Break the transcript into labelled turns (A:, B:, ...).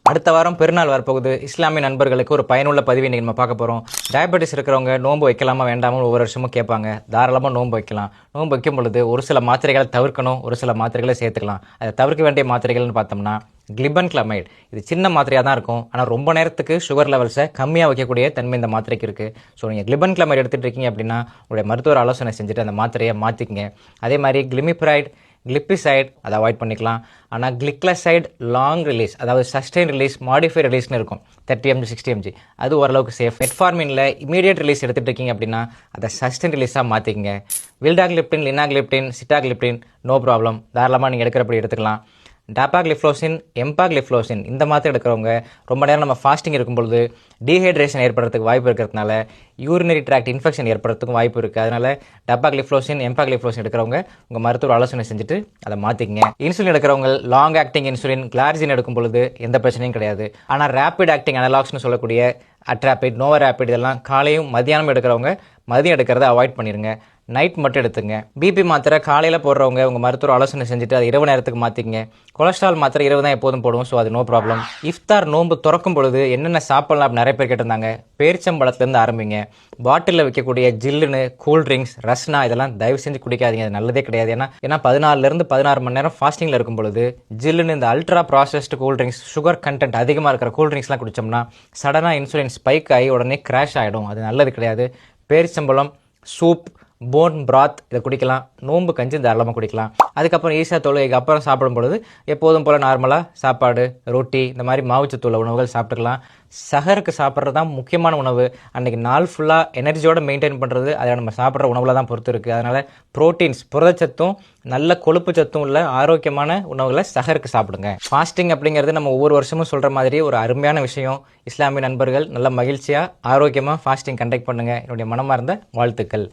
A: அடுத்த வாரம் பெருநாள் வரப்போகுது. இஸ்லாமிய நண்பர்களுக்கு ஒரு பயனுள்ள பதிவு இன்னைக்கு நம்ம பார்க்க போகிறோம். டயபெட்டிஸ் இருக்கிறவங்க நோன்பு வைக்கலாமா வேண்டாமல் ஒவ்வொரு வருஷமும் கேட்பாங்க. தாராளமாக நோன்பு வைக்கலாம். நோன்பு வைக்கும் பொழுது ஒரு சில மாத்திரைகளை தவிர்க்கணும், ஒரு சில மாத்திரைகளை சேர்த்துக்கலாம். அதை தவிர்க்க வேண்டிய மாத்திரைகள்னு பார்த்தோம்னா கிளிபன்கிளமைட். இது சின்ன மாத்திரையாக தான் இருக்கும், ஆனால் ரொம்ப நேரத்துக்கு சுகர் லெவல்ஸை கம்மியாக வைக்கக்கூடிய தன்மை இந்த மாத்திரைக்கு இருக்குது. ஸோ நீங்கள் கிளிபன்கிளமைட் எடுத்துகிட்டு இருக்கீங்க அப்படின்னா உங்களுடைய மருத்துவர் ஆலோசனை செஞ்சுட்டு அந்த மாத்திரையை மாற்றிக்கங்க. அதே மாதிரி கிளிமிப்ரைட், கிளிப்பிசைட் அதை அவாய்ட் பண்ணிக்கலாம். ஆனால் கிளிக்லசைட் லாங் ரிலீஸ், அதாவது சஸ்டெயின் ரிலீஸ், மாடிஃபை ரிலீஸ்னு இருக்கும் 30 mg 60 mg, அது ஓரளவுக்கு சேஃப். மெட்ஃபார்மினில் இமீடியட் ரிலீஸ் எடுத்துகிட்டு இருக்கீங்க அப்படின்னா அதை சஸ்டெயின் ரிலீஸாக மாற்றிக்கங்க. வில்டாக்லிப்டின், லினாக்லிப்டின், சிட்டாக்லிப்டின் நோ ப்ராப்ளம், தாராளமாக நீங்கள் எடுக்கிறப்படி எடுத்துக்கலாம். டாப்பாக்லிஃப்ளோசின், எம்பாக்லிஃப்ளோசின் இந்த மாத்திரை எடுக்கிறவங்க ரொம்ப நேரம் நம்ம ஃபாஸ்டிங் இருக்கும்பொழுது டீஹைட்ரேஷன் ஏற்படுறதுக்கு வாய்ப்பு இருக்கிறதுனால யூரினரி ட்ராக்ட் இன்ஃபெக்ஷன் ஏற்படுறதுக்கும் வாய்ப்பு இருக்குது. அதனால் டப்பாக்லிஃப்ளோசின், எம்பாக்லிஃப்ளோசின் எடுக்கிறவங்க உங்கள் மருத்துவர் ஆலோசனை செஞ்சுட்டு அதை மாற்றிக்கங்க. இன்சுலின் எடுக்கிறவங்க லாங் ஆக்டிங் இன்சுலின், கிளார்ஜின் எடுக்கும் பொழுது எந்த பிரச்சனையும் கிடையாது. ஆனால் ரேப்பிட் ஆக்டிங் அனலாக்ஸ்னு சொல்லக்கூடிய அட்ராபிட், நோவா ரேப்பிட் இதெல்லாம் காலையும் மதியானம் எடுக்கிறவங்க மதியம் எடுக்கிறத அவாய்ட் பண்ணிடுங்க. நைட் மட்டும் எடுத்துங்க. பிபி மாத்திரை காலையில் போடுறவங்க உங்கள் மருத்துவர் ஆலோசனை செஞ்சுட்டு அது இரவு நேரத்துக்கு மாற்றிங்க. கொலஸ்ட்ரால் மாத்திரை இரவு தான் எப்போதும் போடுவோம், ஸோ அது நோ ப்ராப்ளம். இஃப்தார் நோன்பு திறக்கும் பொழுது என்னென்ன சாப்பிடலாம் அப்படின்னு நிறைய பேர் கேட்டிருந்தாங்க. பேரிச்சம்பழத்துலேருந்து ஆரம்பிங்க. பாட்டிலில் வைக்கக்கூடிய ஜில்லுன்னு கூல்ட்ரிங்க்ஸ், ரஸ்னா இதெல்லாம் தயவு செஞ்சு குடிக்காதீங்க, அது நல்லதே கிடையாது. ஏன்னா 14 மணி நேரம் ஃபாஸ்டிங்கில் இருக்கும் பொழுது ஜில்லுன்னு இந்த ultra processed cool drinks, sugar content அதிகமாக இருக்கிற கூல்ட்ரிங்க்ஸ்லாம் குடித்தோம்னா சடனாக இன்சுலின் ஸ்பைக் ஆகி உடனே கிராஷ் ஆகிடும், அது நல்லது கிடையாது. பேரிச்சம்பழம், சூப், போன் பிராத் இதை குடிக்கலாம். நோன்பு கஞ்சி தாராளமாக குடிக்கலாம். அதுக்கப்புறம் ஈஸா தொழுகைக்கு அப்புறம் சாப்பிடும் பொழுது எப்போதும் போல் நார்மலாக சாப்பாடு, ரொட்டி இந்த மாதிரி மாவுச்சத்துள்ள உணவுகள் சாப்பிட்டுக்கலாம். சஹருக்கு சாப்பிட்றது தான் முக்கியமான உணவு. அன்றைக்கி நாள் ஃபுல்லாக எனர்ஜியோடு மெயின்டைன் பண்ணுறது அதை நம்ம சாப்பிட்ற உணவில் தான் பொறுத்து இருக்குது. அதனால் ப்ரோட்டீன்ஸ், புரதச்சத்தும் நல்ல கொழுப்பு சத்தும் உள்ள ஆரோக்கியமான உணவுகளை சஹருக்கு சாப்பிடுங்க. ஃபாஸ்டிங் அப்படிங்கிறது நம்ம ஒவ்வொரு வருஷமும் சொல்கிற மாதிரி ஒரு அருமையான விஷயம். இஸ்லாமிய நண்பர்கள் நல்ல மகிழ்ச்சியாக ஆரோக்கியமாக ஃபாஸ்டிங் கண்டக்ட் பண்ணுங்கள். என்னுடைய மனமார்ந்த வாழ்த்துக்கள்.